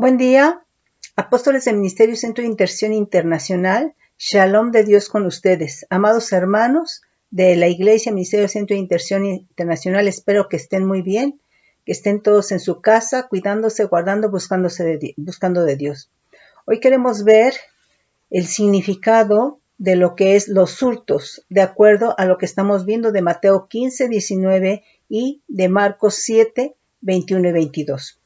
Buen día, apóstoles del Ministerio Centro de Intercesión Internacional. Shalom de Dios con ustedes. Amados hermanos de la Iglesia Ministerio Centro de Intercesión Internacional, espero que estén muy bien, que estén todos en su casa, cuidándose, guardando, buscando de Dios. Hoy queremos ver el significado de lo que es los hurtos, de acuerdo a lo que estamos viendo de Mateo 15, 19 y de Marcos 7, 21 y 22.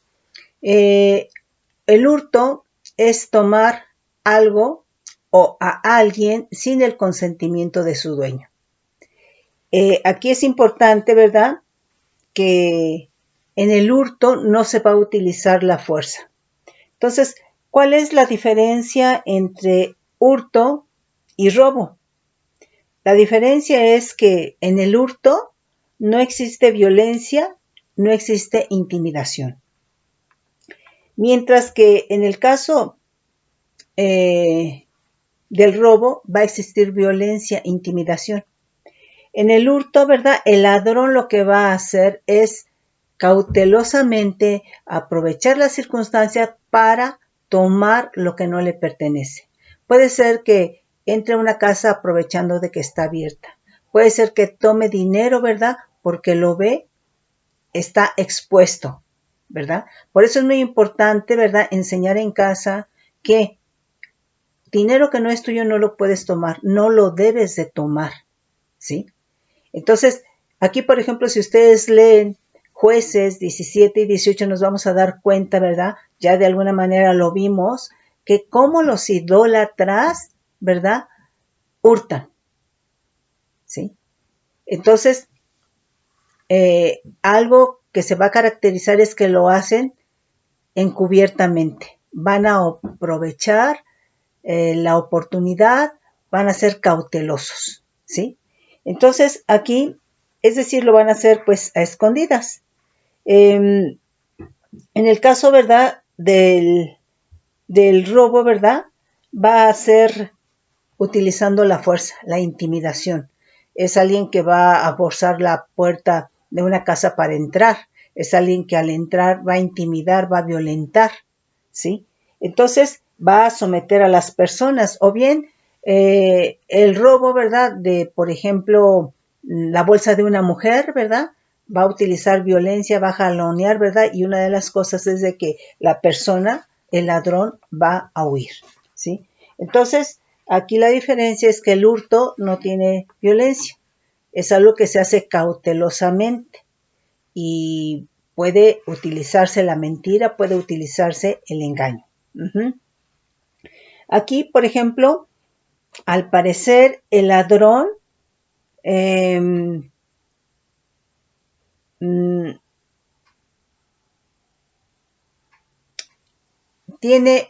El hurto es tomar algo o a alguien sin el consentimiento de su dueño. Aquí es importante, ¿verdad?, que en el hurto no se va a utilizar la fuerza. Entonces, ¿cuál es la diferencia entre hurto y robo? La diferencia es que en el hurto no existe violencia, no existe intimidación. Mientras que en el caso del robo va a existir violencia, intimidación. En el hurto, ¿verdad?, el ladrón lo que va a hacer es cautelosamente aprovechar la circunstancia para tomar lo que no le pertenece. Puede ser que entre a una casa aprovechando de que está abierta. Puede ser que tome dinero, ¿verdad?, porque lo ve, está expuesto, ¿verdad? Por eso es muy importante, ¿verdad?, enseñar en casa que dinero que no es tuyo no lo puedes tomar, no lo debes de tomar, ¿sí? Entonces, aquí, por ejemplo, si ustedes leen Jueces 17 y 18, nos vamos a dar cuenta, ¿verdad? Ya de alguna manera lo vimos, que como los idólatras, ¿verdad?, hurtan, ¿sí? Entonces, algo que se va a caracterizar es que lo hacen encubiertamente. Van a aprovechar la oportunidad, van a ser cautelosos, ¿sí? Entonces, aquí, es decir, lo van a hacer pues a escondidas. En el caso, ¿verdad?, del robo, ¿verdad?, va a ser utilizando la fuerza, la intimidación. Es alguien que va a forzar la puerta de una casa para entrar. Es alguien que al entrar va a intimidar, va a violentar, ¿sí? Entonces va a someter a las personas. O bien el robo, ¿verdad?, de, por ejemplo, la bolsa de una mujer, ¿verdad?, va a utilizar violencia, va a jalonear, ¿verdad? Y una de las cosas es de que la persona, el ladrón, va a huir, ¿sí? Entonces, aquí la diferencia es que el hurto no tiene violencia. Es algo que se hace cautelosamente y puede utilizarse la mentira, puede utilizarse el engaño. Aquí, por ejemplo, al parecer el ladrón tiene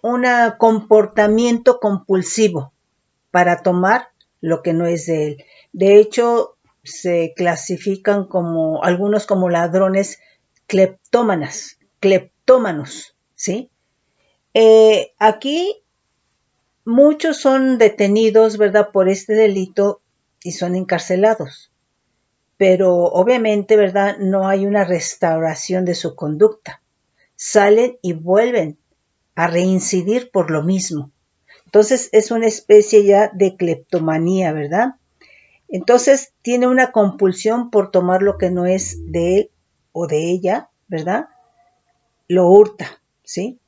un comportamiento compulsivo para tomar lo que no es de él. De hecho, se clasifican como algunos como ladrones cleptómanos, ¿sí? Aquí muchos son detenidos, ¿verdad?, por este delito y son encarcelados. Pero obviamente, ¿verdad?, no hay una restauración de su conducta. Salen y vuelven a reincidir por lo mismo. Entonces es una especie ya de cleptomanía, ¿verdad? Entonces tiene una compulsión por tomar lo que no es de él o de ella, ¿verdad? Lo hurta, ¿sí?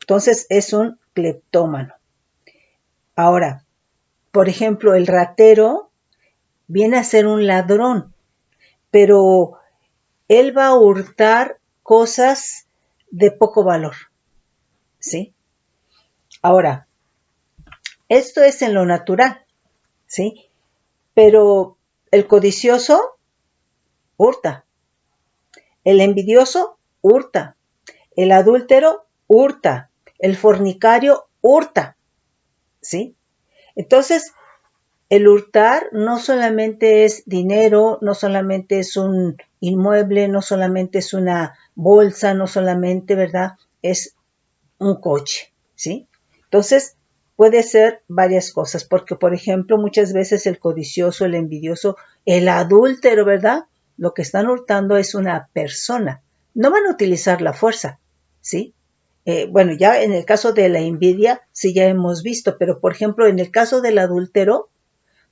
Entonces es un cleptómano. Ahora, por ejemplo, el ratero viene a ser un ladrón, pero él va a hurtar cosas de poco valor, ¿sí? Ahora, esto es en lo natural, ¿sí? Pero el codicioso hurta, el envidioso hurta, el adúltero hurta, el fornicario hurta, ¿sí? Entonces, el hurtar no solamente es dinero, no solamente es un inmueble, no solamente es una bolsa, no solamente, ¿verdad?, es un coche, ¿sí? Entonces, puede ser varias cosas, porque, por ejemplo, muchas veces el codicioso, el envidioso, el adúltero, ¿verdad?, lo que están hurtando es una persona. No van a utilizar la fuerza, ¿sí? bueno, ya en el caso de la envidia, sí ya hemos visto, pero por ejemplo, en el caso del adúltero,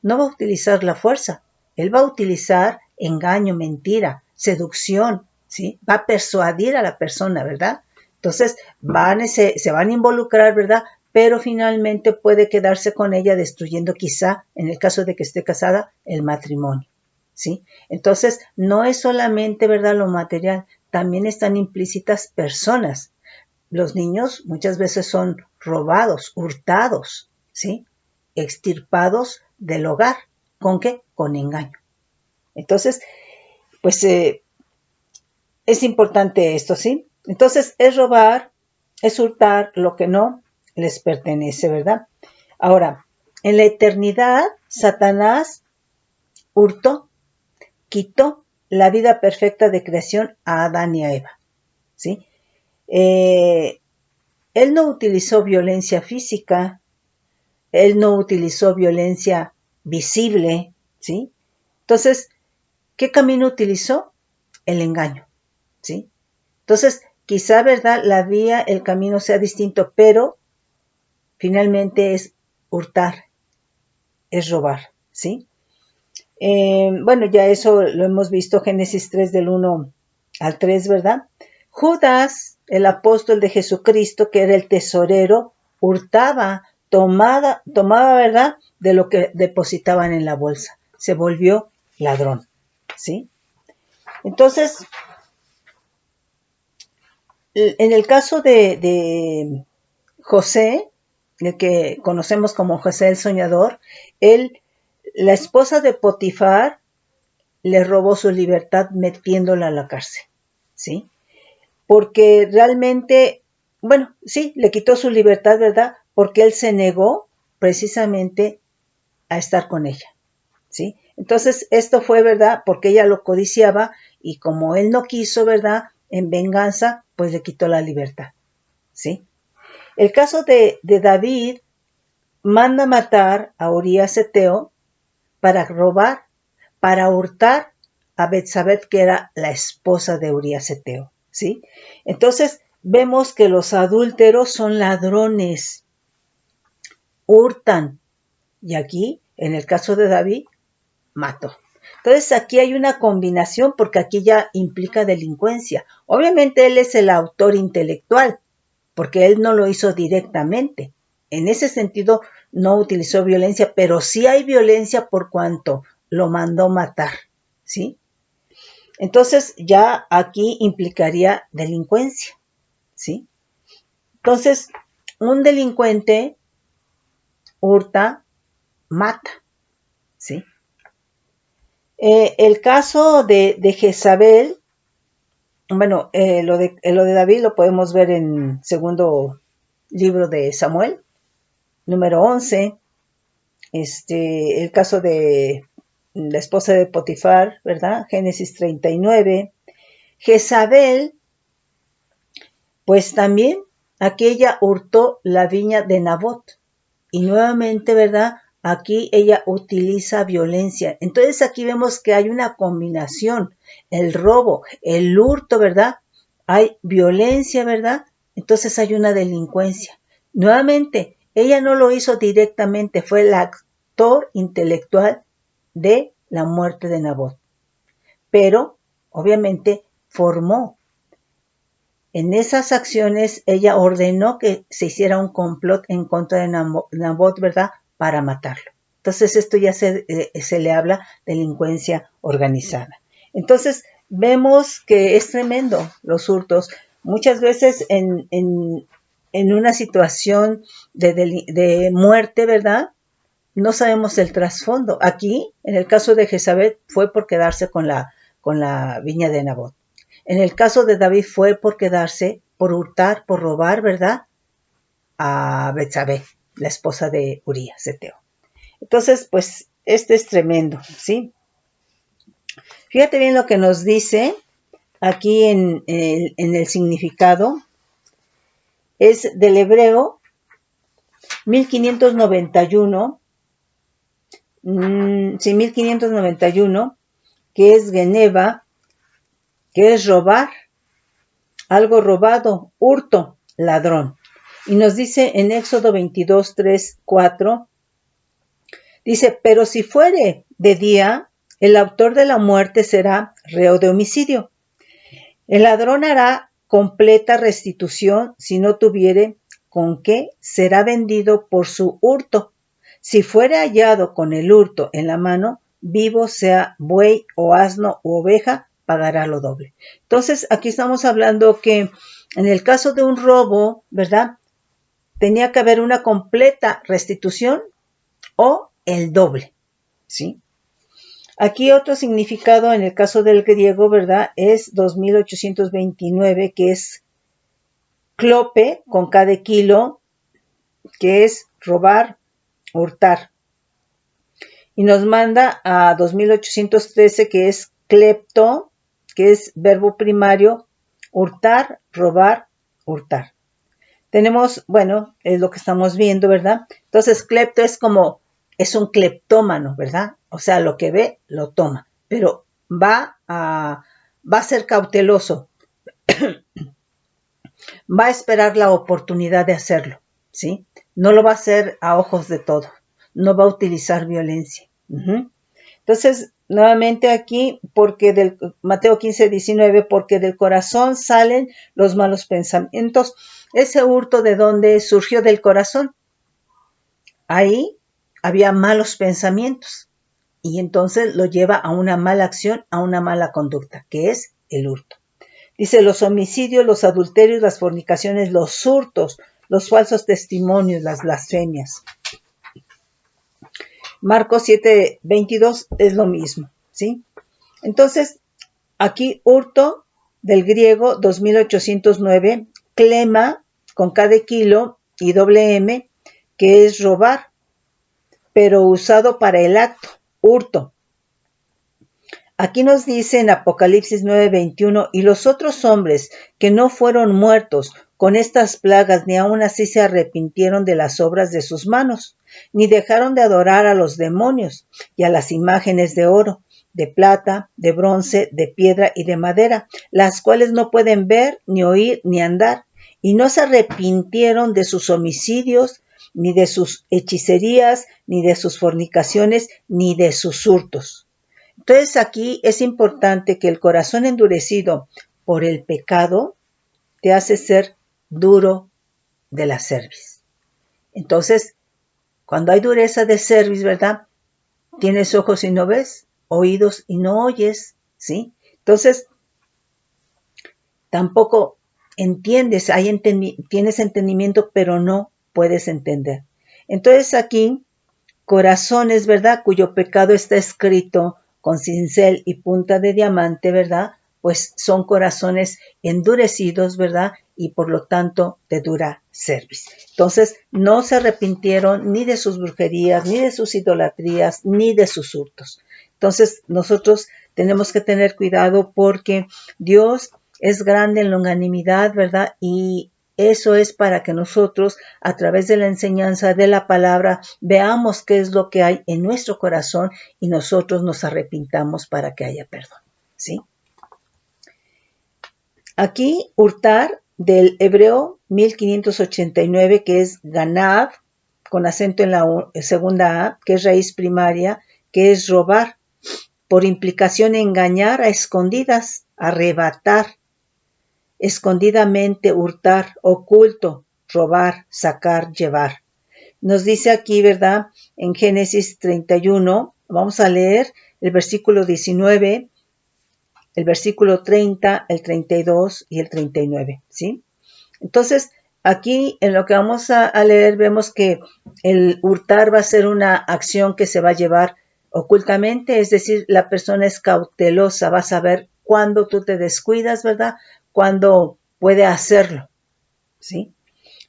no va a utilizar la fuerza. Él va a utilizar engaño, mentira, seducción, ¿sí? Va a persuadir a la persona, ¿verdad? Entonces, se van a involucrar, ¿verdad? Pero finalmente puede quedarse con ella destruyendo quizá, en el caso de que esté casada, el matrimonio, ¿sí? Entonces, no es solamente, ¿verdad?, lo material, también están implícitas personas. Los niños muchas veces son robados, hurtados, ¿sí? Extirpados del hogar. ¿Con qué? Con engaño. Entonces, pues es importante esto, ¿sí? Entonces, es robar, es hurtar lo que no les pertenece, ¿verdad? Ahora, en la eternidad, Satanás hurtó, quitó la vida perfecta de creación a Adán y a Eva, ¿sí? Él no utilizó violencia física, él no utilizó violencia visible, ¿sí? Entonces, ¿qué camino utilizó? El engaño, ¿sí? Entonces, quizá, ¿verdad?, la vía, el camino sea distinto, pero finalmente es hurtar, es robar, ¿sí? Bueno, ya eso lo hemos visto, Génesis 3 del 1 al 3, ¿verdad? Judas, el apóstol de Jesucristo, que era el tesorero, hurtaba, tomaba, ¿verdad?, de lo que depositaban en la bolsa. Se volvió ladrón, ¿sí? Entonces, en el caso de José, el que conocemos como José el Soñador, la esposa de Potifar le robó su libertad metiéndola a la cárcel, ¿sí? Porque realmente, bueno, sí, le quitó su libertad, ¿verdad? Porque él se negó precisamente a estar con ella, ¿sí? Entonces, esto fue, ¿verdad?, porque ella lo codiciaba y como él no quiso, ¿verdad?, en venganza, pues le quitó la libertad, ¿sí? El caso de David manda matar a Urías Eteo para robar, para hurtar a Betsabé, que era la esposa de Urías Eteo, ¿sí? Entonces, vemos que los adúlteros son ladrones, hurtan, y aquí, en el caso de David, mató. Entonces, aquí hay una combinación porque aquí ya implica delincuencia. Obviamente, él es el autor intelectual, porque él no lo hizo directamente. En ese sentido, no utilizó violencia, pero sí hay violencia por cuanto lo mandó matar, ¿sí? Entonces, ya aquí implicaría delincuencia, ¿sí? Entonces, un delincuente hurta, mata, ¿sí? El caso de Jezabel, bueno, lo de David lo podemos ver en segundo libro de Samuel, número 11, el caso de la esposa de Potifar, ¿verdad? Génesis 39. Jezabel, pues también aquella hurtó la viña de Nabot. Y nuevamente, ¿verdad?, aquí ella utiliza violencia. Entonces aquí vemos que hay una combinación, el robo, el hurto, ¿verdad? Hay violencia, ¿verdad? Entonces hay una delincuencia. Nuevamente, ella no lo hizo directamente, fue el actor intelectual de la muerte de Nabot. Pero, obviamente, formó. En esas acciones, ella ordenó que se hiciera un complot en contra de Nabot, ¿verdad?, para matarlo. Entonces, esto ya se le habla delincuencia organizada. Entonces, vemos que es tremendo los hurtos. Muchas veces en una situación de muerte, ¿verdad?, no sabemos el trasfondo. Aquí, en el caso de Jezabel, fue por quedarse con la viña de Nabot. En el caso de David fue por quedarse, por hurtar, por robar, ¿verdad?, a Betsabé, la esposa de Urías Eteo. Entonces, pues, este es tremendo, ¿sí? Fíjate bien lo que nos dice aquí en el significado. Es del hebreo 1591, 1591, que es Geneva, que es robar, algo robado, hurto, ladrón. Y nos dice en Éxodo 22, 3, 4, dice, pero si fuere de día, el autor de la muerte será reo de homicidio. El ladrón hará completa restitución si no tuviere con qué, será vendido por su hurto. Si fuere hallado con el hurto en la mano, vivo sea buey o asno u oveja, pagará lo doble. Entonces, aquí estamos hablando que en el caso de un robo, ¿verdad? Tenía que haber una completa restitución o el doble, ¿sí? Aquí otro significado en el caso del griego, ¿verdad? Es 2829, que es clope, con K de kilo, que es robar, hurtar. Y nos manda a 2813, que es clepto, que es verbo primario, hurtar, robar, hurtar. Tenemos, bueno, es lo que estamos viendo, ¿verdad? Entonces, clepto es un cleptómano, ¿verdad? O sea, lo que ve, lo toma, pero va a ser cauteloso, va a esperar la oportunidad de hacerlo, ¿sí? No lo va a hacer a ojos de todo, no va a utilizar violencia. Entonces, nuevamente aquí, porque del Mateo 15, 19, porque del corazón salen los malos pensamientos. Ese hurto, ¿de dónde surgió? Del corazón. Ahí había malos pensamientos y entonces lo lleva a una mala acción, a una mala conducta, que es el hurto. Dice, los homicidios, los adulterios, las fornicaciones, los hurtos, los falsos testimonios, las blasfemias. Marcos 7, 22 es lo mismo, ¿sí? Entonces, aquí hurto, del griego 2809, clema, con K de kilo y doble M, que es robar, pero usado para el acto, hurto. Aquí nos dice en Apocalipsis 9:21, y los otros hombres que no fueron muertos con estas plagas, ni aun así se arrepintieron de las obras de sus manos, ni dejaron de adorar a los demonios y a las imágenes de oro, de plata, de bronce, de piedra y de madera, las cuales no pueden ver, ni oír, ni andar, y no se arrepintieron de sus homicidios, ni de sus hechicerías, ni de sus fornicaciones, ni de sus hurtos. Entonces aquí es importante que el corazón endurecido por el pecado te hace ser duro de la cerviz. Entonces, cuando hay dureza de cerviz, ¿verdad? Tienes ojos y no ves, oídos y no oyes, ¿sí? Entonces, tampoco entiendes, tienes entendimiento, pero no puedes entender. Entonces aquí, corazones, ¿verdad? Cuyo pecado está escrito con cincel y punta de diamante, ¿verdad? Pues son corazones endurecidos, ¿verdad? Y por lo tanto de dura cerviz. Entonces, no se arrepintieron ni de sus brujerías, ni de sus idolatrías, ni de sus hurtos. Entonces, nosotros tenemos que tener cuidado porque Dios es grande en longanimidad, ¿verdad? Y eso es para que nosotros, a través de la enseñanza de la palabra, veamos qué es lo que hay en nuestro corazón y nosotros nos arrepintamos para que haya perdón, ¿sí? Aquí, hurtar, del hebreo 1589, que es ganab, con acento en la segunda A, que es raíz primaria, que es robar, por implicación engañar a escondidas, arrebatar, escondidamente hurtar, oculto, robar, sacar, llevar. Nos dice aquí, ¿verdad? En Génesis 31, vamos a leer el versículo 19, el versículo 30, el 32 y el 39, ¿sí? Entonces, aquí en lo que vamos a leer vemos que el hurtar va a ser una acción que se va a llevar ocultamente, es decir, la persona es cautelosa, va a saber cuándo tú te descuidas, ¿verdad? Cuándo puede hacerlo, ¿sí?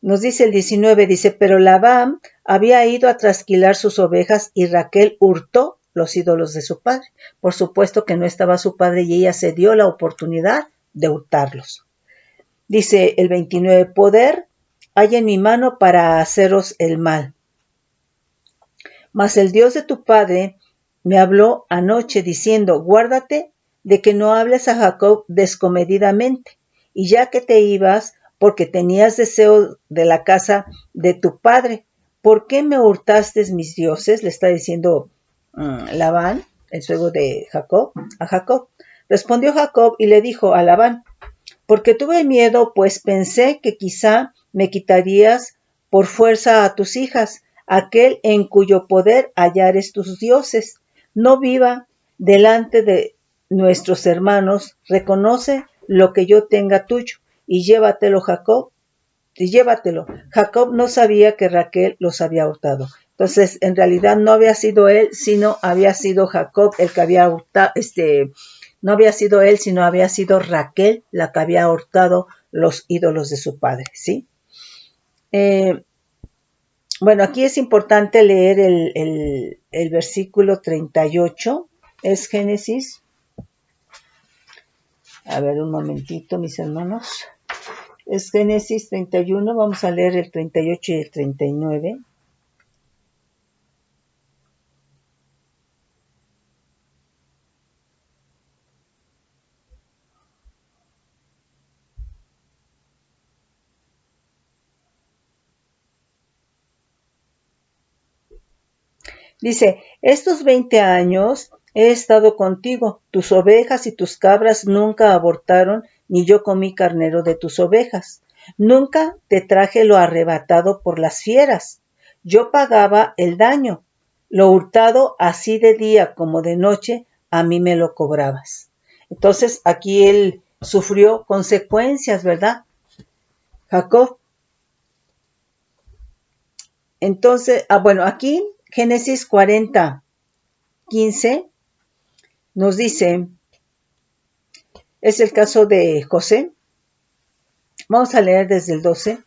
Nos dice el 19, dice, pero Labán había ido a trasquilar sus ovejas y Raquel hurtó los ídolos de su padre. Por supuesto que no estaba su padre y ella se dio la oportunidad de hurtarlos. Dice el 29, poder hay en mi mano para haceros el mal. Mas el Dios de tu padre me habló anoche diciendo, guárdate de que no hables a Jacob descomedidamente, y ya que te ibas, porque tenías deseo de la casa de tu padre. ¿Por qué me hurtaste mis dioses? Le está diciendo Labán, el suegro de Jacob, a Jacob. Respondió Jacob y le dijo a Labán, porque tuve miedo, pues pensé que quizá me quitarías por fuerza a tus hijas, aquel en cuyo poder hallares tus dioses. No viva delante de nuestros hermanos, reconoce lo que yo tenga tuyo, y llévatelo, Jacob, y llévatelo. Jacob no sabía que Raquel los había hurtado. Entonces, en realidad no había sido él, sino había sido Jacob el que había hurtado, no había sido él, sino había sido Raquel la que había hurtado los ídolos de su padre, ¿sí? Bueno, aquí es importante leer el versículo 38, es Génesis. A ver, un momentito, mis hermanos. Es Génesis 31, vamos a leer el 38 y el 39. Dice, estos 20 años he estado contigo, tus ovejas y tus cabras nunca abortaron, ni yo comí carnero de tus ovejas. Nunca te traje lo arrebatado por las fieras. Yo pagaba el daño. Lo hurtado así de día como de noche, a mí me lo cobrabas. Entonces aquí él sufrió consecuencias, ¿verdad? Jacob. Entonces, bueno, aquí Génesis 40:15 nos dice, es el caso de José. Vamos a leer desde el 12.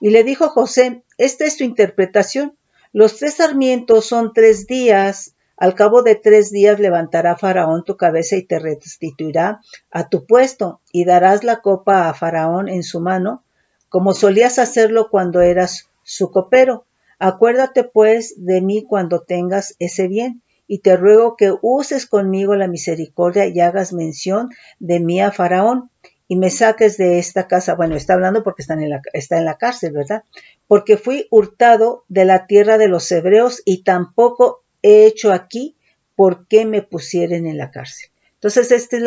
Y le dijo José, esta es tu interpretación. Los 3 sarmientos son 3 días. Al cabo de 3 días levantará Faraón tu cabeza y te restituirá a tu puesto, y darás la copa a Faraón en su mano, como solías hacerlo cuando eras su copero. Acuérdate pues de mí cuando tengas ese bien, y te ruego que uses conmigo la misericordia y hagas mención de mí a Faraón, y me saques de esta casa. Bueno, está hablando porque está en la cárcel, ¿verdad? Porque fui hurtado de la tierra de los hebreos y tampoco he hecho aquí por qué me pusieren en la cárcel. Entonces, este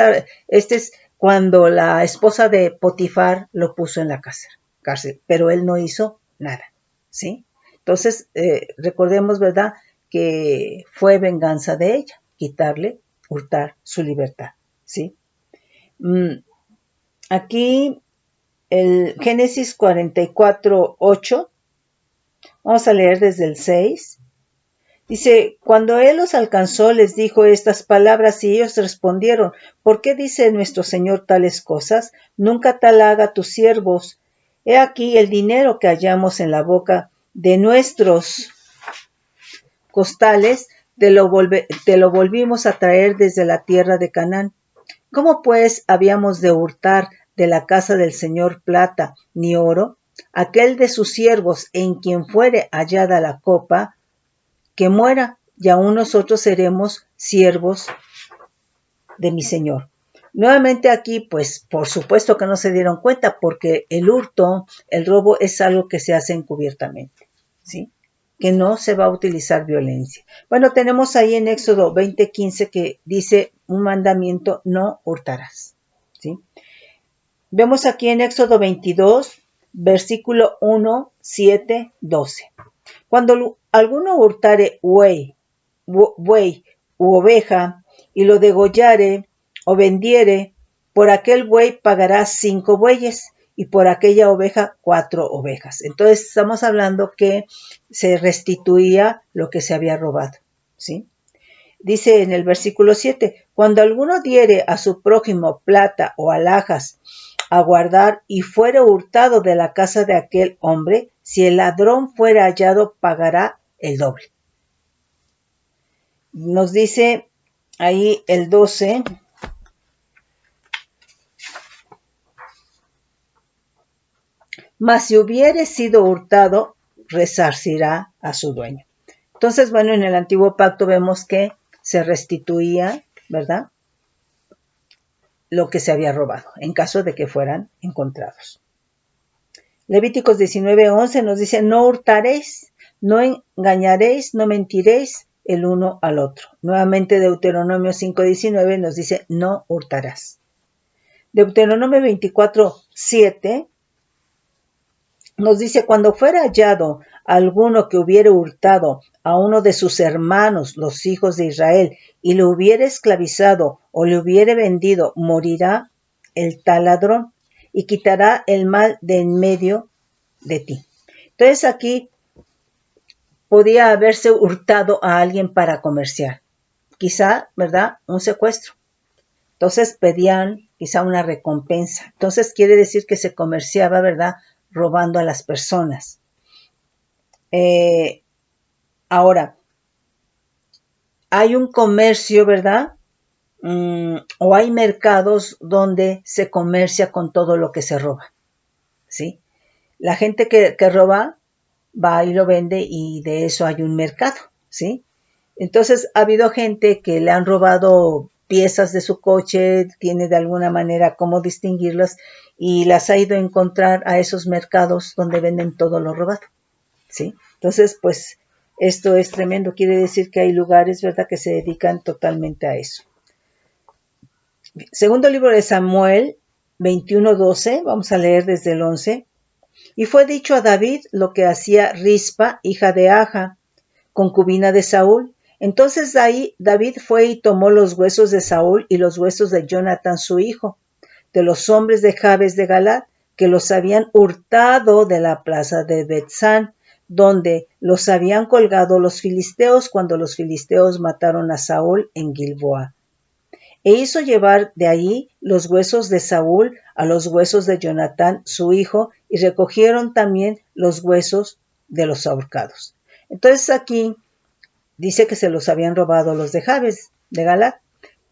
es cuando la esposa de Potifar lo puso en la cárcel, pero él no hizo nada, ¿sí? Entonces, recordemos, ¿verdad?, que fue venganza de ella, quitarle, hurtar su libertad, ¿sí? Aquí el Génesis 44:8, vamos a leer desde el 6. Dice, cuando él los alcanzó, les dijo estas palabras y ellos respondieron, ¿por qué dice nuestro Señor tales cosas? Nunca tal haga tus siervos. He aquí el dinero que hallamos en la boca de nuestros costales, te lo volvimos a traer desde la tierra de Canaán. ¿Cómo pues habíamos de hurtar de la casa del Señor plata ni oro? Aquel de sus siervos en quien fuere hallada la copa, que muera, y aún nosotros seremos siervos de mi Señor. Nuevamente aquí, pues por supuesto que no se dieron cuenta, porque el hurto, el robo es algo que se hace encubiertamente, ¿sí? Que no se va a utilizar violencia. Bueno, tenemos ahí en Éxodo 20:15 que dice un mandamiento, no hurtarás, ¿sí? Vemos aquí en Éxodo 22, versículo 1, 7, 12. Cuando alguno hurtare buey u oveja, y lo degollare o vendiere, por aquel buey pagará 5 bueyes, y por aquella oveja 4 ovejas. Entonces estamos hablando que se restituía lo que se había robado, ¿sí? Dice en el versículo 7, cuando alguno diere a su prójimo plata o alhajas a guardar y fuere hurtado de la casa de aquel hombre, si el ladrón fuere hallado, pagará el doble. Nos dice ahí el 12, mas si hubiere sido hurtado, resarcirá a su dueño. Entonces, bueno, en el antiguo pacto vemos que se restituía, ¿verdad?, lo que se había robado, en caso de que fueran encontrados. Levíticos 19:11 nos dice, no hurtaréis, no engañaréis, no mentiréis el uno al otro. Nuevamente Deuteronomio 5:19 nos dice, no hurtarás. Deuteronomio 24:7 nos dice, cuando fuera hallado alguno que hubiere hurtado a uno de sus hermanos, los hijos de Israel, y le hubiere esclavizado o le hubiere vendido, morirá el tal ladrón y quitará el mal de en medio de ti. Entonces aquí podía haberse hurtado a alguien para comerciar. Quizá, ¿verdad? Un secuestro. Entonces pedían quizá una recompensa. Entonces quiere decir que se comerciaba, ¿verdad? Robando a las personas. Ahora, hay un comercio, ¿verdad? O hay mercados donde se comercia con todo lo que se roba, ¿sí? La gente que roba va y lo vende y de eso hay un mercado, ¿sí? Entonces ha habido gente que le han robado piezas de su coche, tiene de alguna manera cómo distinguirlas y las ha ido a encontrar a esos mercados donde venden todo lo robado, ¿sí? Entonces, pues esto es tremendo, quiere decir que hay lugares, ¿verdad?, que se dedican totalmente a eso. Segundo libro de Samuel 21:12, vamos a leer desde el 11. Y fue dicho a David lo que hacía Rispa, hija de Aja, concubina de Saúl. Entonces David fue y tomó los huesos de Saúl y los huesos de Jonatán su hijo, de los hombres de Jabes de Galad, que los habían hurtado de la plaza de Bethsán, donde los habían colgado los filisteos cuando los filisteos mataron a Saúl en Gilboa. E hizo llevar de allí los huesos de Saúl a los huesos de Jonatán su hijo, y recogieron también los huesos de los ahorcados. Entonces aquí dice que se los habían robado los de Jabes de Galad,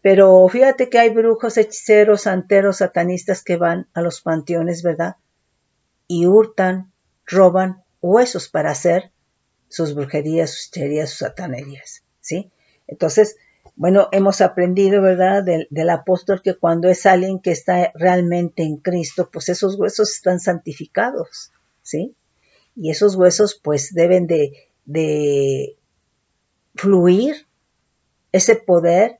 pero fíjate que hay brujos, hechiceros, santeros, satanistas que van a los panteones, ¿verdad? Y hurtan, roban huesos para hacer sus brujerías, sus hechicerías, sus satanerías, ¿sí? Entonces, bueno, hemos aprendido, ¿verdad?, del apóstol, que cuando es alguien que está realmente en Cristo, pues esos huesos están santificados, ¿sí? Y esos huesos pues deben de fluir ese poder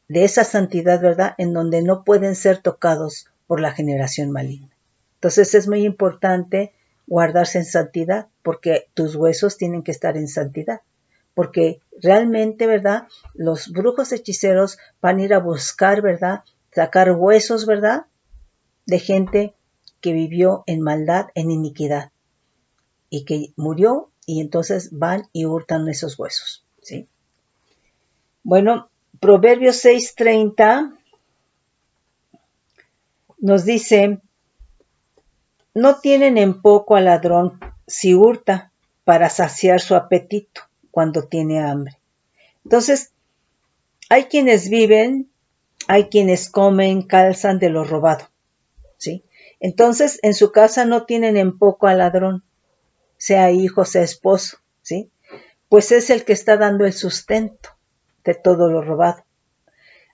de esa santidad, ¿verdad?, en donde no pueden ser tocados por la generación maligna. Entonces es muy importante guardarse en santidad, porque tus huesos tienen que estar en santidad. Porque realmente, ¿verdad?, los brujos hechiceros van a ir a buscar, ¿verdad?, sacar huesos, ¿verdad?, de gente que vivió en maldad, en iniquidad, y que murió, y entonces van y hurtan esos huesos, ¿sí? Bueno, Proverbios 6:30 nos dice, no tienen en poco al ladrón si hurta para saciar su apetito cuando tiene hambre. Entonces, hay quienes viven, hay quienes comen, calzan de lo robado, ¿sí? Entonces, en su casa no tienen en poco al ladrón, sea hijo, sea esposo, ¿sí? Pues es el que está dando el sustento de todo lo robado.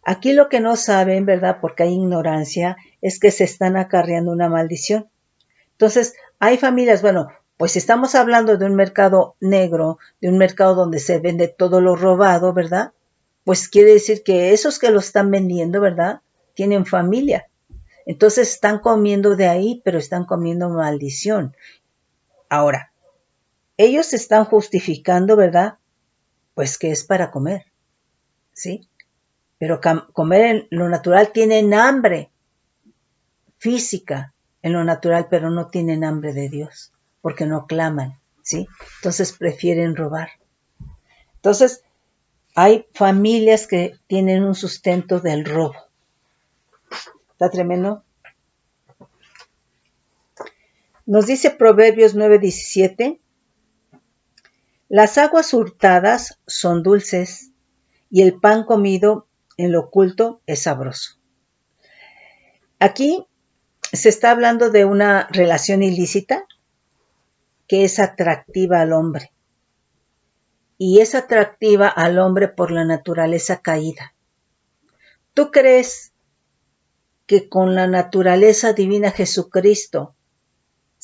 Aquí lo que no saben, ¿verdad?, porque hay ignorancia, es que se están acarreando una maldición. Entonces, hay familias, bueno, pues estamos hablando de un mercado negro, de un mercado donde se vende todo lo robado, ¿verdad? Pues quiere decir que esos que lo están vendiendo, ¿verdad?, tienen familia. Entonces están comiendo de ahí, pero están comiendo maldición. Ahora, ellos están justificando, ¿verdad?, pues que es para comer, ¿sí? Pero comer en lo natural, tienen hambre física en lo natural, pero no tienen hambre de Dios, porque no claman, ¿sí? Entonces prefieren robar. Entonces, hay familias que tienen un sustento del robo. ¿Está tremendo? Nos dice Proverbios 9:17, las aguas hurtadas son dulces, y el pan comido en lo oculto es sabroso. Aquí se está hablando de una relación ilícita que es atractiva al hombre. Y es atractiva al hombre por la naturaleza caída. ¿Tú crees que con la naturaleza divina Jesucristo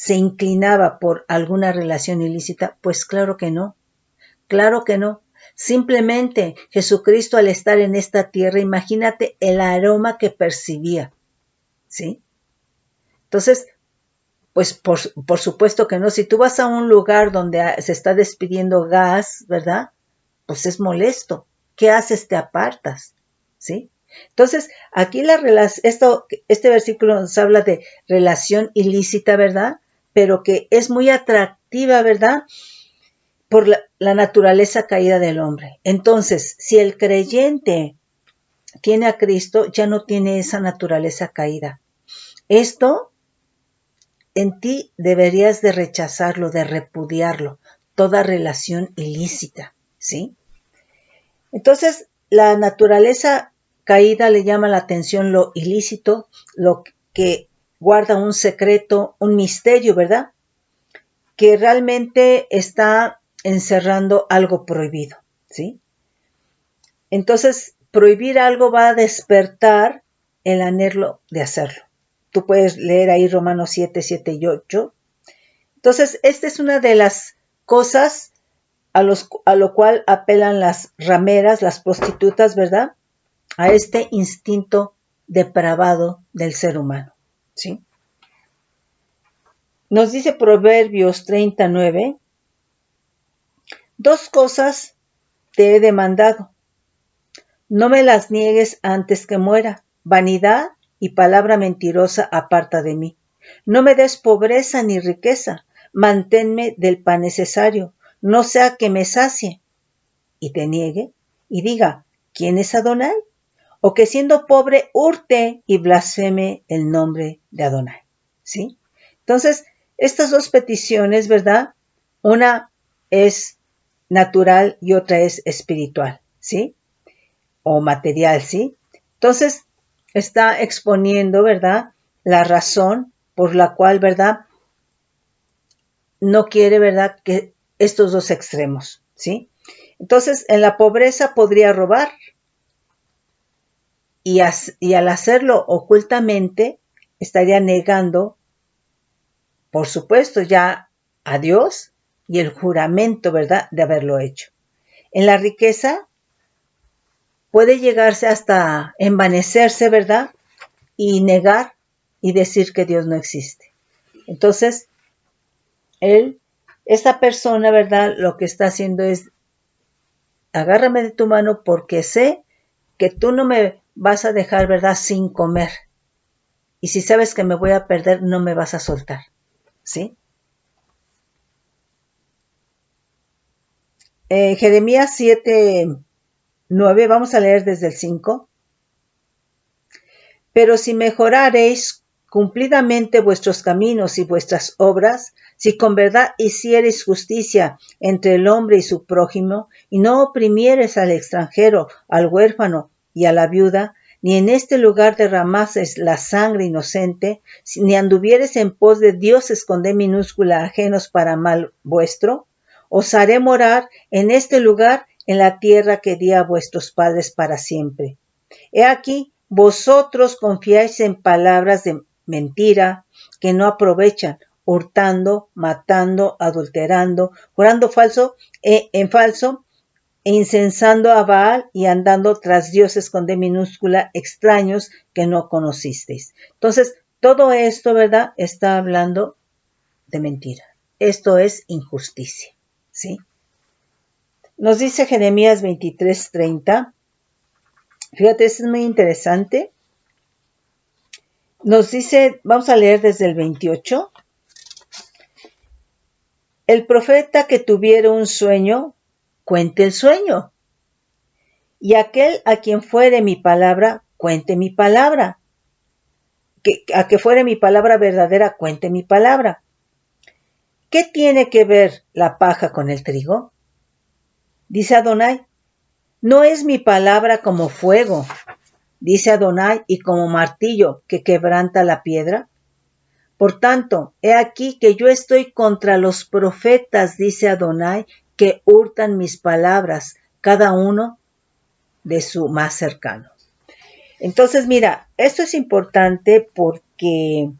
se inclinaba por alguna relación ilícita? Pues claro que no, claro que no. Simplemente Jesucristo al estar en esta tierra, imagínate el aroma que percibía, ¿sí? Entonces, pues por supuesto que no. Si tú vas a un lugar donde se está despidiendo gas, ¿verdad? Pues es molesto. ¿Qué haces? Te apartas, ¿sí? Entonces, aquí este versículo nos habla de relación ilícita, ¿verdad? Pero que es muy atractiva, ¿verdad? Por la naturaleza caída del hombre. Entonces, si el creyente tiene a Cristo, ya no tiene esa naturaleza caída. Esto en ti deberías de rechazarlo, de repudiarlo, toda relación ilícita, ¿sí? Entonces, la naturaleza caída le llama la atención lo ilícito, lo que guarda un secreto, un misterio, ¿verdad? Que realmente está encerrando algo prohibido, ¿sí? Entonces, prohibir algo va a despertar el anhelo de hacerlo. Tú puedes leer ahí Romanos 7, 7 y 8. Entonces, esta es una de las cosas a lo cual apelan las rameras, las prostitutas, ¿verdad? A este instinto depravado del ser humano, ¿sí? Nos dice Proverbios 39, 2 cosas te he demandado, no me las niegues antes que muera, vanidad y palabra mentirosa aparta de mí. No me des pobreza ni riqueza, manténme del pan necesario, no sea que me sacie y te niegue y diga, ¿quién es Adonai? O que siendo pobre hurte y blasfeme el nombre de Adonai, ¿sí? Entonces, estas dos peticiones, ¿verdad? Una es natural y otra es espiritual, ¿sí? O material, ¿sí? Entonces, está exponiendo, ¿verdad? La razón por la cual, ¿verdad? No quiere, ¿verdad? Que estos dos extremos, ¿sí? Entonces, en la pobreza podría robar y al hacerlo ocultamente, estaría negando, por supuesto, ya a Dios y el juramento, ¿verdad?, de haberlo hecho. En la riqueza puede llegarse hasta envanecerse, ¿verdad?, y negar y decir que Dios no existe. Entonces, esta persona, ¿verdad?, lo que está haciendo es, agárrame de tu mano porque sé que tú no me vas a dejar, ¿verdad?, sin comer. Y si sabes que me voy a perder, no me vas a soltar, ¿sí? Jeremías 7, 9, vamos a leer desde el 5. Pero si mejorareis cumplidamente vuestros caminos y vuestras obras, si con verdad hiciereis justicia entre el hombre y su prójimo, y no oprimiereis al extranjero, al huérfano y a la viuda, ni en este lugar derramaseis la sangre inocente, ni anduviereis en pos de dioses con D minúscula ajenos para mal vuestro, os haré morar en este lugar, en la tierra que di a vuestros padres para siempre. He aquí, vosotros confiáis en palabras de mentira que no aprovechan, hurtando, matando, adulterando, jurando en falso, e incensando a Baal y andando tras dioses con D minúscula extraños que no conocisteis. Entonces, todo esto, ¿verdad?, está hablando de mentira. Esto es injusticia, ¿sí? Nos dice Jeremías 23:30. Fíjate, esto es muy interesante. Nos dice, vamos a leer desde el 28. El profeta que tuviera un sueño, cuente el sueño. Y aquel a quien fuere mi palabra, cuente mi palabra. A que fuere mi palabra verdadera, cuente mi palabra. ¿Qué tiene que ver la paja con el trigo? Dice Adonai, ¿no es mi palabra como fuego? Dice Adonai, y como martillo que quebranta la piedra. Por tanto, he aquí que yo estoy contra los profetas, dice Adonai, que hurtan mis palabras, cada uno de su más cercano. Entonces, mira, esto es importante porque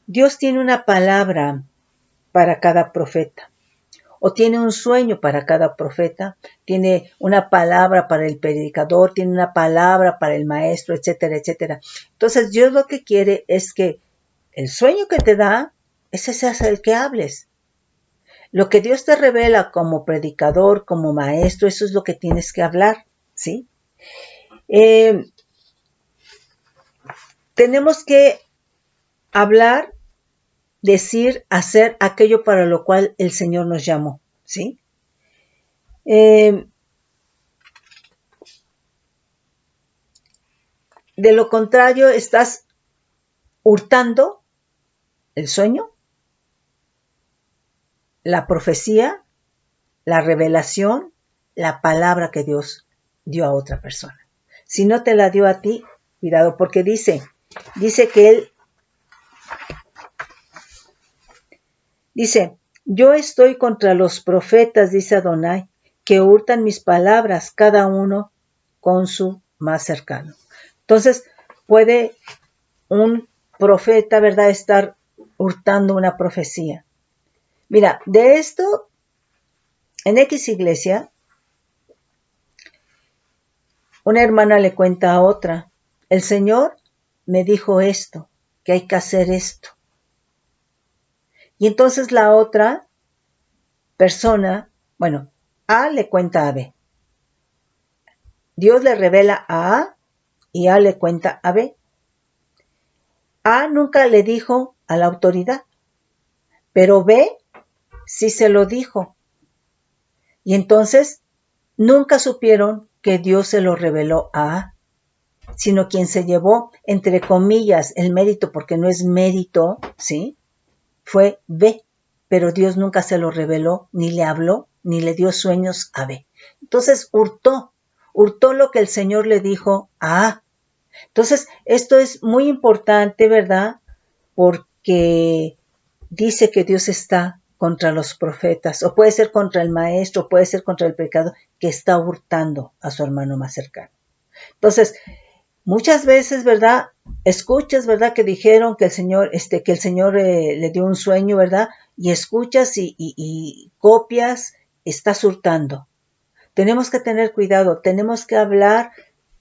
Dios tiene una palabra para cada profeta. O tiene un sueño para cada profeta, tiene una palabra para el predicador, tiene una palabra para el maestro, etcétera, etcétera. Entonces Dios lo que quiere es que el sueño que te da, ese sea el que hables. Lo que Dios te revela como predicador, como maestro, eso es lo que tienes que hablar, ¿sí? Tenemos que hablar, decir, hacer aquello para lo cual el Señor nos llamó, ¿sí? De lo contrario, estás hurtando el sueño, la profecía, la revelación, la palabra que Dios dio a otra persona. Si no te la dio a ti, cuidado, porque dice que Él, dice, yo estoy contra los profetas, dice Adonai, que hurtan mis palabras, cada uno con su más cercano. Entonces, puede un profeta, ¿verdad?, estar hurtando una profecía. Mira, de esto, en X iglesia, una hermana le cuenta a otra, el Señor me dijo esto, que hay que hacer esto. Y entonces la otra persona, bueno, A le cuenta a B. Dios le revela a A y A le cuenta a B. A nunca le dijo a la autoridad, pero B sí se lo dijo. Y entonces nunca supieron que Dios se lo reveló a A, sino quien se llevó, entre comillas, el mérito, porque no es mérito, ¿sí?, fue B, pero Dios nunca se lo reveló, ni le habló, ni le dio sueños a B. Entonces hurtó lo que el Señor le dijo a A. Entonces, esto es muy importante, ¿verdad?, porque dice que Dios está contra los profetas, o puede ser contra el maestro, puede ser contra el pecado, que está hurtando a su hermano más cercano. Entonces, muchas veces, ¿verdad?, escuchas, ¿verdad?, que dijeron que el Señor, le dio un sueño, ¿verdad?, y escuchas y copias, estás hurtando. Tenemos que tener cuidado, tenemos que hablar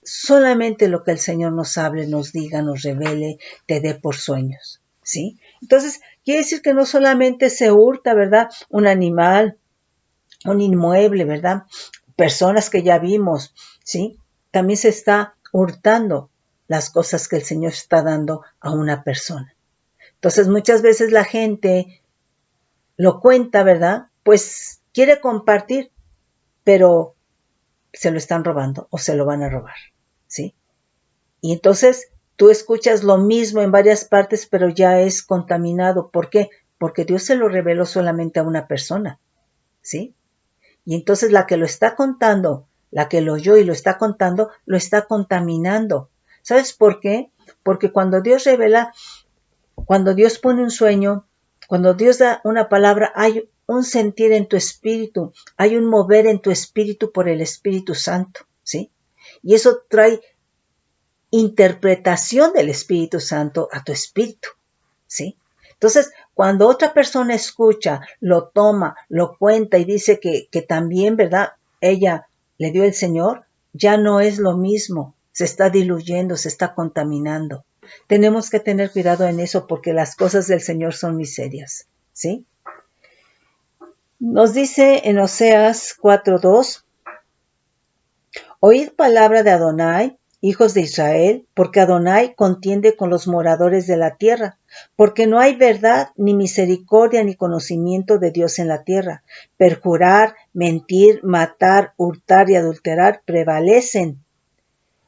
solamente lo que el Señor nos hable, nos diga, nos revele, te dé por sueños, ¿sí? Entonces, quiere decir que no solamente se hurta, ¿verdad?, un animal, un inmueble, ¿verdad?, personas que ya vimos, ¿sí? También se está hurtando las cosas que el Señor está dando a una persona. Entonces, muchas veces la gente lo cuenta, ¿verdad?, pues quiere compartir, pero se lo están robando o se lo van a robar, ¿sí? Y entonces tú escuchas lo mismo en varias partes, pero ya es contaminado. ¿Por qué? Porque Dios se lo reveló solamente a una persona, ¿sí? Y entonces la que lo está contando, la que lo oyó y lo está contando, lo está contaminando. ¿Sabes por qué? Porque cuando Dios revela, cuando Dios pone un sueño, cuando Dios da una palabra, hay un sentir en tu espíritu, hay un mover en tu espíritu por el Espíritu Santo, ¿sí? Y eso trae interpretación del Espíritu Santo a tu espíritu, ¿sí? Entonces, cuando otra persona escucha, lo toma, lo cuenta y dice que también, ¿verdad?, ella le dio el Señor, ya no es lo mismo, se está diluyendo, se está contaminando. Tenemos que tener cuidado en eso porque las cosas del Señor son muy serias, ¿sí? Nos dice en Oseas 4:2, oíd palabra de Adonai, hijos de Israel, porque Adonai contiende con los moradores de la tierra, porque no hay verdad, ni misericordia, ni conocimiento de Dios en la tierra. Perjurar, mentir, matar, hurtar y adulterar prevalecen,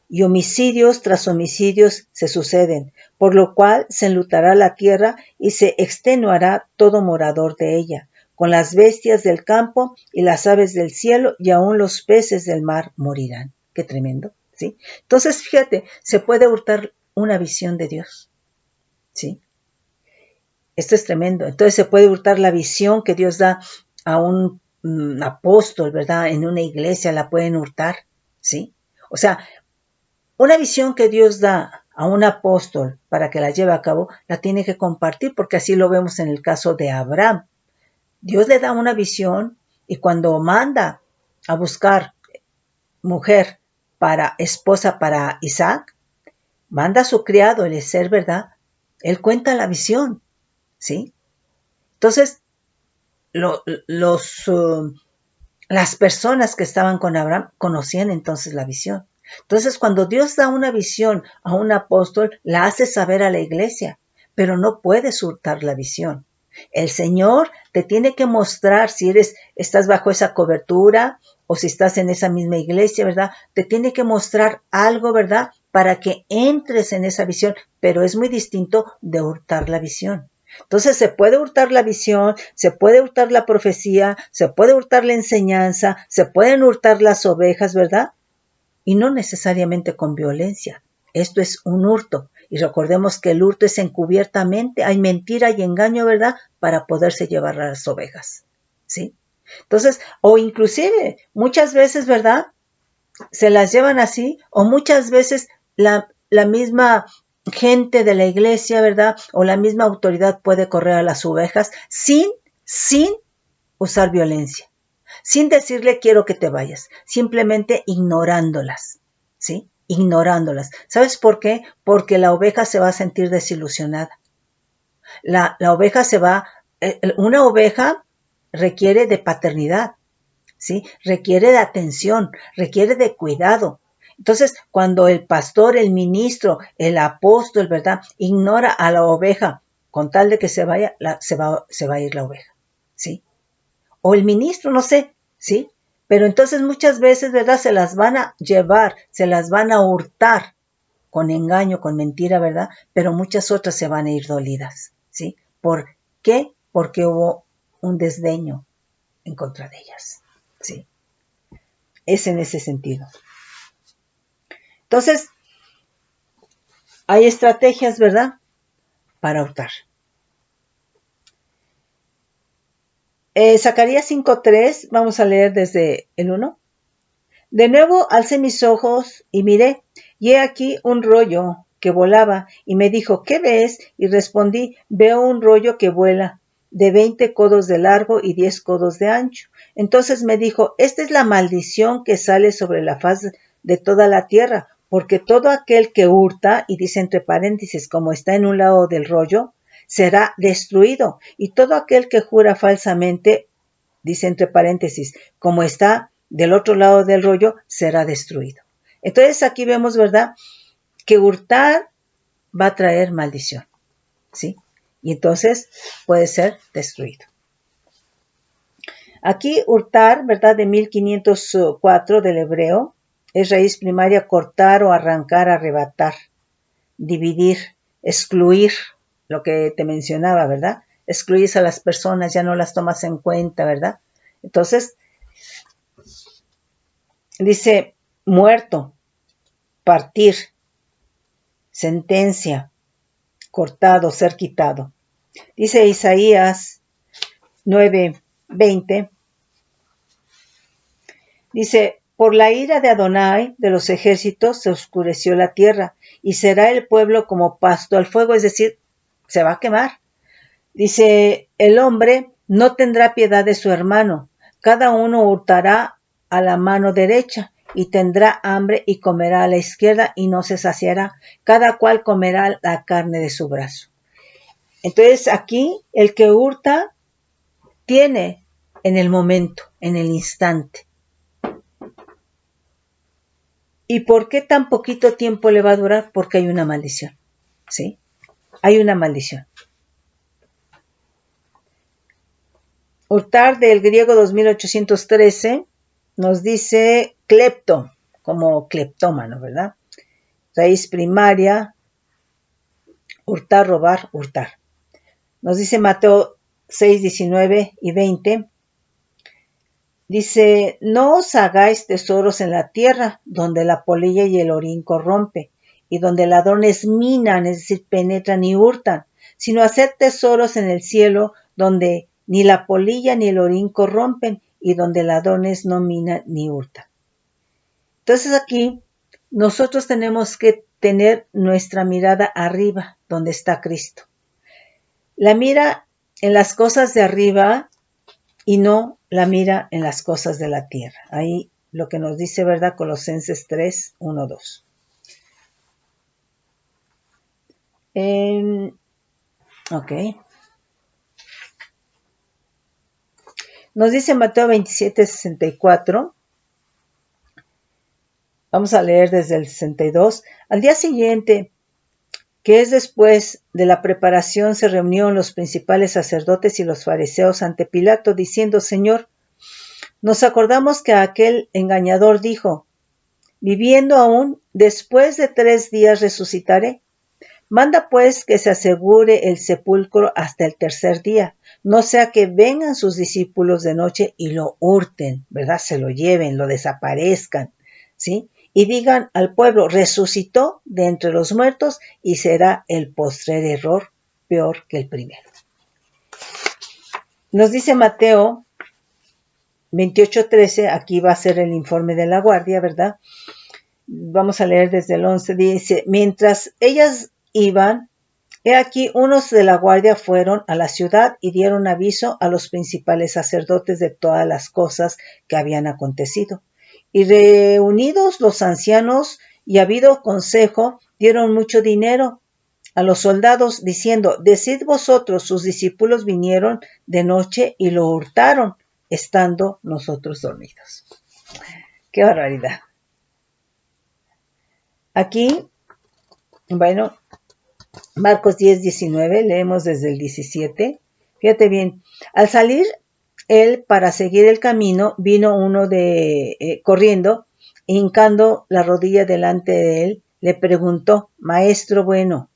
y homicidios tras homicidios se suceden, por lo cual se enlutará la tierra y se extenuará todo morador de ella, con las bestias del campo y las aves del cielo, y aun los peces del mar morirán. Qué tremendo, ¿sí? Entonces, fíjate, se puede hurtar una visión de Dios, ¿sí? Esto es tremendo. Entonces se puede hurtar la visión que Dios da a un apóstol, ¿verdad? En una iglesia la pueden hurtar, ¿sí? O sea, una visión que Dios da a un apóstol para que la lleve a cabo, la tiene que compartir, porque así lo vemos en el caso de Abraham. Dios le da una visión y cuando manda a buscar mujer para esposa para Isaac, manda a su criado Eliezer, ¿verdad? Él cuenta la visión, ¿sí? Entonces, las personas que estaban con Abraham conocían entonces la visión. Entonces, cuando Dios da una visión a un apóstol, la hace saber a la iglesia, pero no puedes hurtar la visión. El Señor te tiene que mostrar si estás bajo esa cobertura o si estás en esa misma iglesia, ¿verdad? Te tiene que mostrar algo, ¿verdad? Para que entres en esa visión, pero es muy distinto de hurtar la visión. Entonces se puede hurtar la visión, se puede hurtar la profecía, se puede hurtar la enseñanza, se pueden hurtar las ovejas, ¿verdad? Y no necesariamente con violencia. Esto es un hurto. Y recordemos que el hurto es encubiertamente, hay mentira y engaño, ¿verdad? Para poderse llevar a las ovejas, ¿sí? Entonces, o inclusive, muchas veces, ¿verdad? Se las llevan así, o muchas veces la misma gente de la iglesia, ¿verdad? O la misma autoridad puede correr a las ovejas sin usar violencia, sin decirle quiero que te vayas, simplemente ignorándolas, ¿sí? Ignorándolas. ¿Sabes por qué? Porque la oveja se va a sentir desilusionada. La oveja una oveja requiere de paternidad, ¿sí? Requiere de atención, requiere de cuidado. Entonces, cuando el pastor, el ministro, el apóstol, ¿verdad? Ignora a la oveja con tal de que se vaya, se va a ir la oveja, ¿sí? O el ministro, no sé, ¿sí? Pero entonces muchas veces, ¿verdad? Se las van a llevar, se las van a hurtar con engaño, con mentira, ¿verdad? Pero muchas otras se van a ir dolidas, ¿sí? ¿Por qué? Porque hubo un desdeño en contra de ellas, ¿sí? Es en ese sentido. Entonces, hay estrategias, ¿verdad? Para hurtar. Zacarías 5:3, vamos a leer desde el 1. De nuevo alcé mis ojos y miré, y he aquí un rollo que volaba, y me dijo, ¿qué ves? Y respondí, veo un rollo que vuela, de 20 codos de largo y 10 codos de ancho. Entonces me dijo, esta es la maldición que sale sobre la faz de toda la tierra, porque todo aquel que hurta, y dice entre paréntesis, como está en un lado del rollo, será destruido, y todo aquel que jura falsamente, dice entre paréntesis, como está del otro lado del rollo, será destruido. Entonces aquí vemos, ¿verdad?, que hurtar va a traer maldición, ¿sí? Y entonces puede ser destruido. Aquí hurtar, ¿verdad?, de 1504 del hebreo, es raíz primaria cortar o arrancar, arrebatar, dividir, excluir, lo que te mencionaba, ¿verdad? Excluyes a las personas, ya no las tomas en cuenta, ¿verdad? Entonces, dice muerto, partir, sentencia, cortado, ser quitado. Dice Isaías 9:20, dice, por la ira de Adonai de los ejércitos se oscureció la tierra y será el pueblo como pasto al fuego, es decir, se va a quemar. Dice, el hombre no tendrá piedad de su hermano, cada uno hurtará a la mano derecha y tendrá hambre y comerá a la izquierda y no se saciará, cada cual comerá la carne de su brazo. Entonces aquí el que hurta tiene en el momento, en el instante. ¿Y por qué tan poquito tiempo le va a durar? Porque hay una maldición, ¿sí? Hay una maldición. Hurtar del griego 2813 nos dice clepto, como cleptómano, ¿verdad? Raíz primaria, hurtar, robar, hurtar. Nos dice Mateo 6, 19 y 20. Dice, no os hagáis tesoros en la tierra, donde la polilla y el orín corrompe, y donde ladrones minan, es decir, penetran y hurtan, sino haced tesoros en el cielo, donde ni la polilla ni el orín corrompen, y donde ladrones no minan ni hurtan. Entonces aquí nosotros tenemos que tener nuestra mirada arriba, donde está Cristo. La mira en las cosas de arriba y no la mira en las cosas de la tierra. Ahí lo que nos dice, ¿verdad? Colosenses 3, 1, 2. Ok. Nos dice Mateo 27, 64. Vamos a leer desde el 62. Al día siguiente, que es después de la preparación, se reunieron los principales sacerdotes y los fariseos ante Pilato, diciendo: Señor, nos acordamos que aquel engañador dijo: viviendo aún, después de 3 días resucitaré. Manda pues que se asegure el sepulcro hasta el tercer día, no sea que vengan sus discípulos de noche y lo hurten, ¿verdad? Se lo lleven, lo desaparezcan, ¿sí? Y digan al pueblo: resucitó de entre los muertos, y será el postrer error peor que el primero. Nos dice Mateo 28:13, aquí va a ser el informe de la guardia, ¿verdad? Vamos a leer desde el 11, dice: mientras ellas iban, he aquí, unos de la guardia fueron a la ciudad y dieron aviso a los principales sacerdotes de todas las cosas que habían acontecido. Y reunidos los ancianos y habido consejo, dieron mucho dinero a los soldados, diciendo: decid vosotros, sus discípulos vinieron de noche y lo hurtaron, estando nosotros dormidos. ¡Qué barbaridad! Aquí, bueno, Marcos 10, 19, leemos desde el 17. Fíjate bien, al salir él para seguir el camino, vino uno corriendo, hincando la rodilla delante de él, le preguntó: Maestro bueno,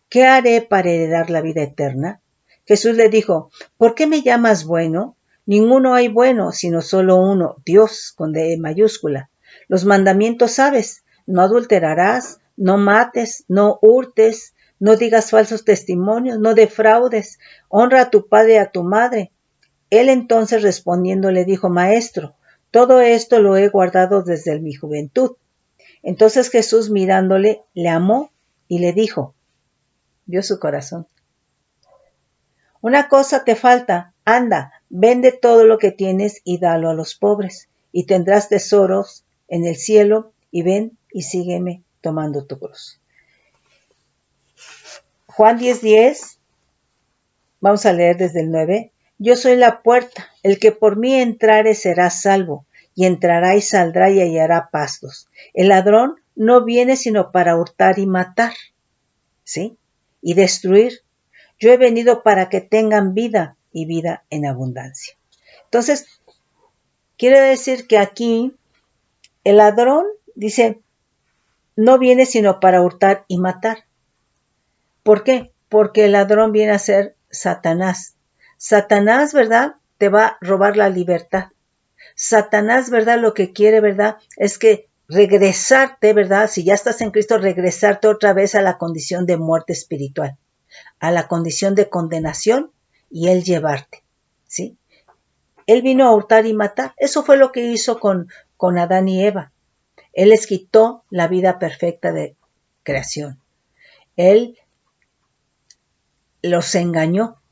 ¿qué haré para heredar la vida eterna? Jesús le dijo: ¿por qué me llamas bueno? Ninguno hay bueno, sino solo uno, Dios, con D mayúscula. Los mandamientos sabes: no adulterarás, no mates, no hurtes, no digas falsos testimonios, no defraudes, honra a tu padre y a tu madre. Él entonces respondiendo le dijo: Maestro, todo esto lo he guardado desde mi juventud. Entonces Jesús, mirándole, le amó y le dijo, vio su corazón: una cosa te falta, anda, vende todo lo que tienes y dalo a los pobres, y tendrás tesoros en el cielo, y ven y sígueme tomando tu cruz. Juan 10:10, vamos a leer desde el 9. Yo soy la puerta, el que por mí entrare será salvo, y entrará y saldrá y hallará pastos. El ladrón no viene sino para hurtar y matar, ¿sí? Y destruir. Yo he venido para que tengan vida y vida en abundancia. Entonces, quiere decir que aquí el ladrón, dice, no viene sino para hurtar y matar. ¿Por qué? Porque el ladrón viene a ser Satanás. Satanás, ¿verdad?, te va a robar la libertad. Satanás, ¿verdad?, lo que quiere, ¿verdad?, es que regresarte, ¿verdad?, si ya estás en Cristo, regresarte otra vez a la condición de muerte espiritual, a la condición de condenación, y él llevarte, ¿sí? Él vino a hurtar y matar. Eso fue lo que hizo con Adán y Eva. Él les quitó la vida perfecta de creación. Él los engañó.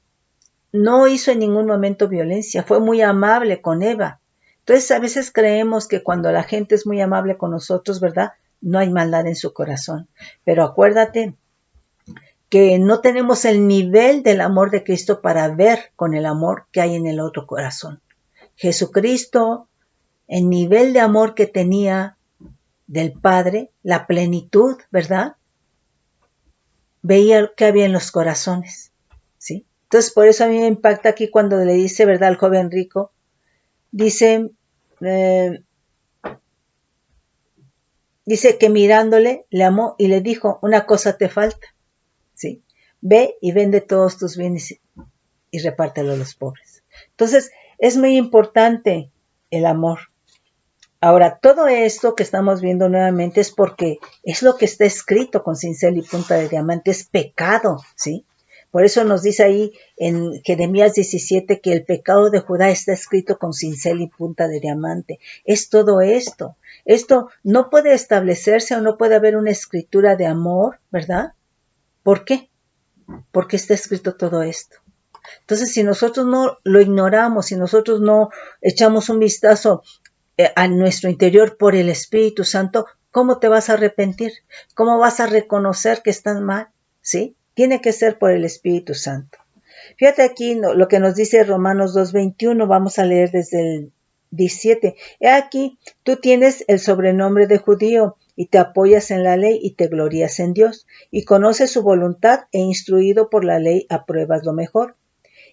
No hizo en ningún momento violencia. Fue muy amable con Eva. Entonces, a veces creemos que cuando la gente es muy amable con nosotros, ¿verdad?, no hay maldad en su corazón. Pero acuérdate que no tenemos el nivel del amor de Cristo para ver con el amor que hay en el otro corazón. Jesucristo, el nivel de amor que tenía del Padre, la plenitud, ¿verdad?, veía que había en los corazones, ¿sí? Entonces, por eso a mí me impacta aquí cuando le dice, ¿verdad?, al joven rico, dice que mirándole le amó y le dijo: una cosa te falta, ¿sí? Ve y vende todos tus bienes y repártelo a los pobres. Entonces, es muy importante el amor. Ahora, todo esto que estamos viendo nuevamente es porque es lo que está escrito con cincel y punta de diamante, es pecado, ¿sí? Por eso nos dice ahí en Jeremías 17 que el pecado de Judá está escrito con cincel y punta de diamante. Es todo esto. Esto no puede establecerse o no puede haber una escritura de amor, ¿verdad? ¿Por qué? Porque está escrito todo esto. Entonces, si nosotros no lo ignoramos, si nosotros no echamos un vistazo a nuestro interior por el Espíritu Santo, ¿cómo te vas a arrepentir? ¿Cómo vas a reconocer que estás mal? ¿Sí? Tiene que ser por el Espíritu Santo. Fíjate aquí lo que nos dice Romanos 2:21, vamos a leer desde el 17. He aquí, tú tienes el sobrenombre de judío y te apoyas en la ley y te glorías en Dios y conoces su voluntad e instruido por la ley apruebas lo mejor.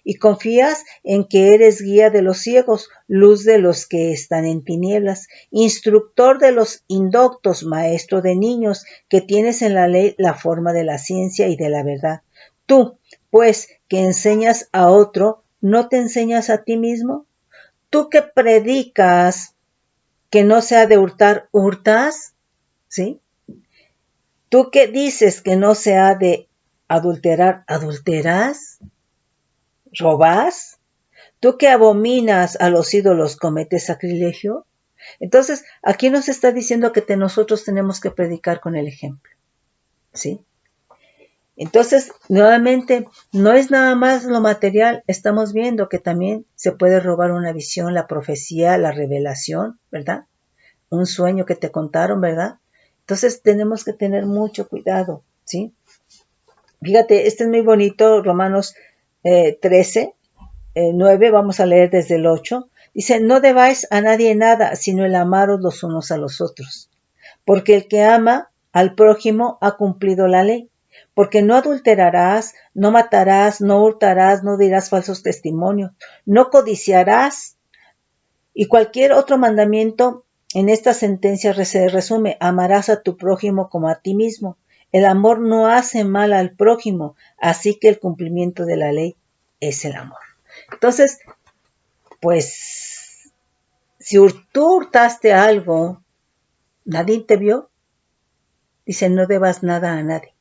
Y confías en que eres guía de los ciegos, luz de los que están en tinieblas, instructor de los indoctos, maestro de niños, que tienes en la ley la forma de la ciencia y de la verdad. Tú, pues, que enseñas a otro, ¿no te enseñas a ti mismo? Tú que predicas que no se ha de hurtar, ¿hurtas? ¿Sí? Tú que dices que no se ha de adulterar, ¿adulteras? ¿Robas? ¿Tú que abominas a los ídolos cometes sacrilegio? Entonces, aquí nos está diciendo que nosotros tenemos que predicar con el ejemplo, ¿sí? Entonces, nuevamente, no es nada más lo material, estamos viendo que también se puede robar una visión, la profecía, la revelación, ¿verdad? Un sueño que te contaron, ¿verdad? Entonces, tenemos que tener mucho cuidado, ¿sí? Fíjate, este es muy bonito, Romanos 13, 9, vamos a leer desde el 8. Dice, no debáis a nadie nada, sino el amaros los unos a los otros. Porque el que ama al prójimo ha cumplido la ley. Porque no adulterarás, no matarás, no hurtarás, no dirás falsos testimonios, no codiciarás. Y cualquier otro mandamiento en esta sentencia se resume, amarás a tu prójimo como a ti mismo. El amor no hace mal al prójimo, así que el cumplimiento de la ley es el amor. Entonces, pues, si tú hurtaste algo, nadie te vio, dice, no debas nada a nadie.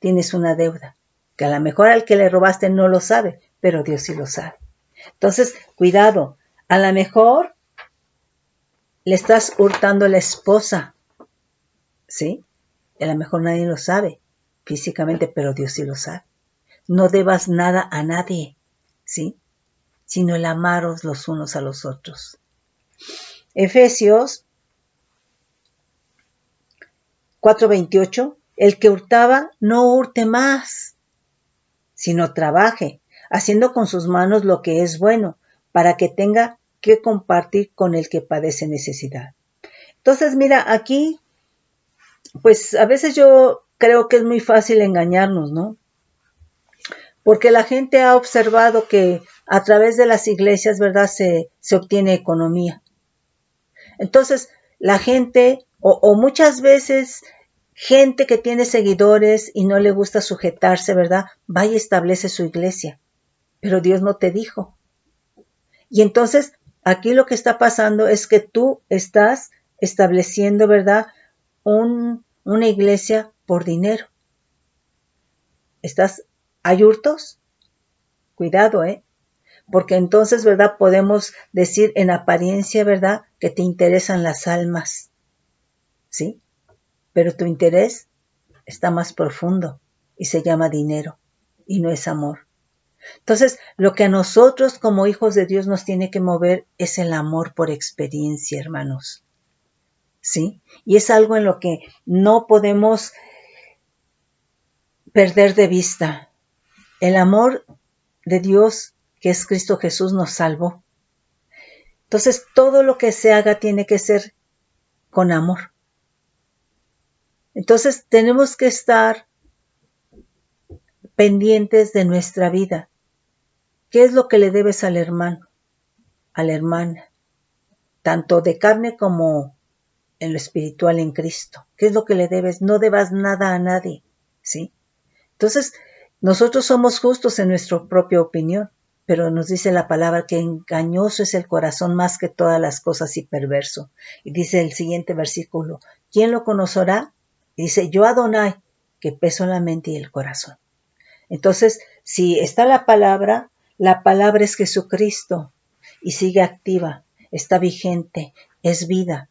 Tienes una deuda, que a lo mejor al que le robaste no lo sabe, pero Dios sí lo sabe. Entonces, cuidado, a lo mejor le estás hurtando a la esposa, ¿sí? A lo mejor nadie lo sabe físicamente, pero Dios sí lo sabe. No debas nada a nadie, ¿sí? Sino el amaros los unos a los otros. Efesios 4:28, el que hurtaba no hurte más, sino trabaje, haciendo con sus manos lo que es bueno, para que tenga que compartir con el que padece necesidad. Entonces, mira, aquí, pues a veces yo creo que es muy fácil engañarnos, ¿no? Porque la gente ha observado que a través de las iglesias, ¿verdad?, se obtiene economía. Entonces, la gente, o muchas veces, gente que tiene seguidores y no le gusta sujetarse, ¿verdad?, va y establece su iglesia. Pero Dios no te dijo. Y entonces, aquí lo que está pasando es que tú estás estableciendo, ¿verdad?, una iglesia por dinero. ¿Hay hurtos? Cuidado, porque entonces, ¿verdad?, podemos decir en apariencia, ¿verdad?, que te interesan las almas, ¿sí? Pero tu interés está más profundo y se llama dinero y no es amor. Entonces, lo que a nosotros como hijos de Dios nos tiene que mover es el amor por experiencia, hermanos, ¿sí? Y es algo en lo que no podemos perder de vista. El amor de Dios, que es Cristo Jesús, nos salvó. Entonces, todo lo que se haga tiene que ser con amor. Entonces, tenemos que estar pendientes de nuestra vida. ¿Qué es lo que le debes al hermano, a la hermana? Tanto de carne como en lo espiritual en Cristo. ¿Qué es lo que le debes? No debas nada a nadie, ¿sí? Entonces, nosotros somos justos en nuestra propia opinión, pero nos dice la palabra que engañoso es el corazón más que todas las cosas y perverso. Y dice el siguiente versículo, ¿quién lo conocerá? Y dice, yo Adonai, que peso la mente y el corazón. Entonces, si está la palabra es Jesucristo y sigue activa, está vigente, es vida,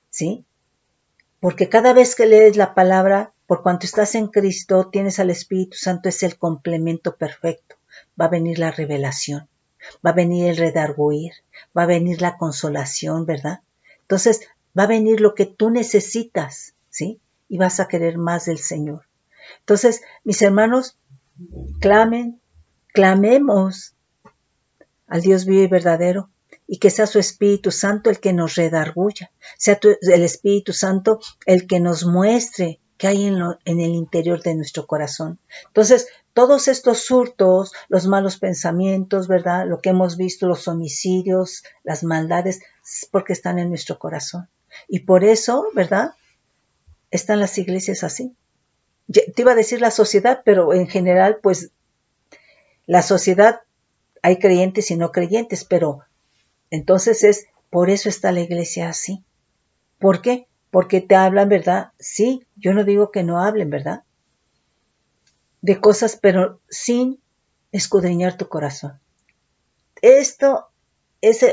¿sí? Porque cada vez que lees la palabra, por cuanto estás en Cristo, tienes al Espíritu Santo, es el complemento perfecto. va a venir la revelación, va a venir el redarguir, va a venir la consolación, ¿verdad? Entonces, va a venir lo que tú necesitas, ¿sí? Y vas a querer más del Señor. Entonces, mis hermanos, clamemos al Dios vivo y verdadero, y que sea su Espíritu Santo el que nos redarguya, sea el Espíritu Santo el que nos muestre qué hay en el interior de nuestro corazón. Entonces, todos estos hurtos, los malos pensamientos, ¿verdad? Lo que hemos visto, los homicidios, las maldades, es porque están en nuestro corazón. Y por eso, ¿verdad? Están las iglesias así. Te iba a decir la sociedad, pero en general, pues, la sociedad, hay creyentes y no creyentes, pero entonces por eso está la iglesia así. ¿Por qué? Porque te hablan, ¿verdad? Sí, yo no digo que no hablen, ¿verdad? De cosas, pero sin escudriñar tu corazón. Esto es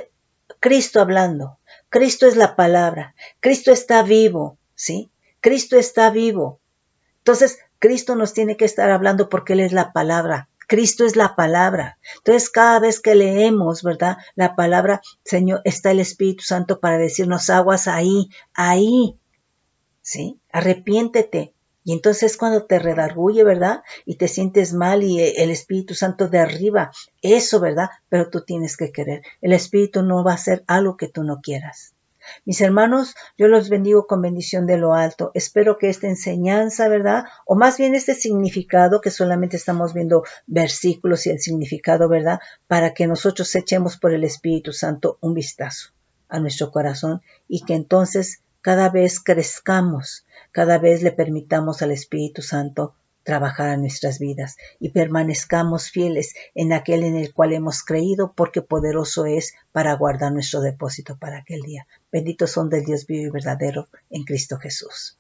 Cristo hablando. Cristo es la palabra. Cristo está vivo, ¿sí? Cristo está vivo. Entonces, Cristo nos tiene que estar hablando porque Él es la palabra. Cristo es la palabra. Entonces, cada vez que leemos, ¿verdad? La palabra, Señor, está el Espíritu Santo para decirnos aguas ahí, ¿sí? Arrepiéntete. Y entonces cuando te redarguye, ¿verdad? Y te sientes mal y el Espíritu Santo derriba eso, ¿verdad? Pero tú tienes que querer. El Espíritu no va a hacer algo que tú no quieras. Mis hermanos, yo los bendigo con bendición de lo alto. Espero que esta enseñanza, ¿verdad? O más bien este significado, que solamente estamos viendo versículos y el significado, ¿verdad? Para que nosotros echemos por el Espíritu Santo un vistazo a nuestro corazón y que entonces cada vez crezcamos, cada vez le permitamos al Espíritu Santo trabajar en nuestras vidas y permanezcamos fieles en aquel en el cual hemos creído, porque poderoso es para guardar nuestro depósito para aquel día. Benditos son del Dios vivo y verdadero en Cristo Jesús.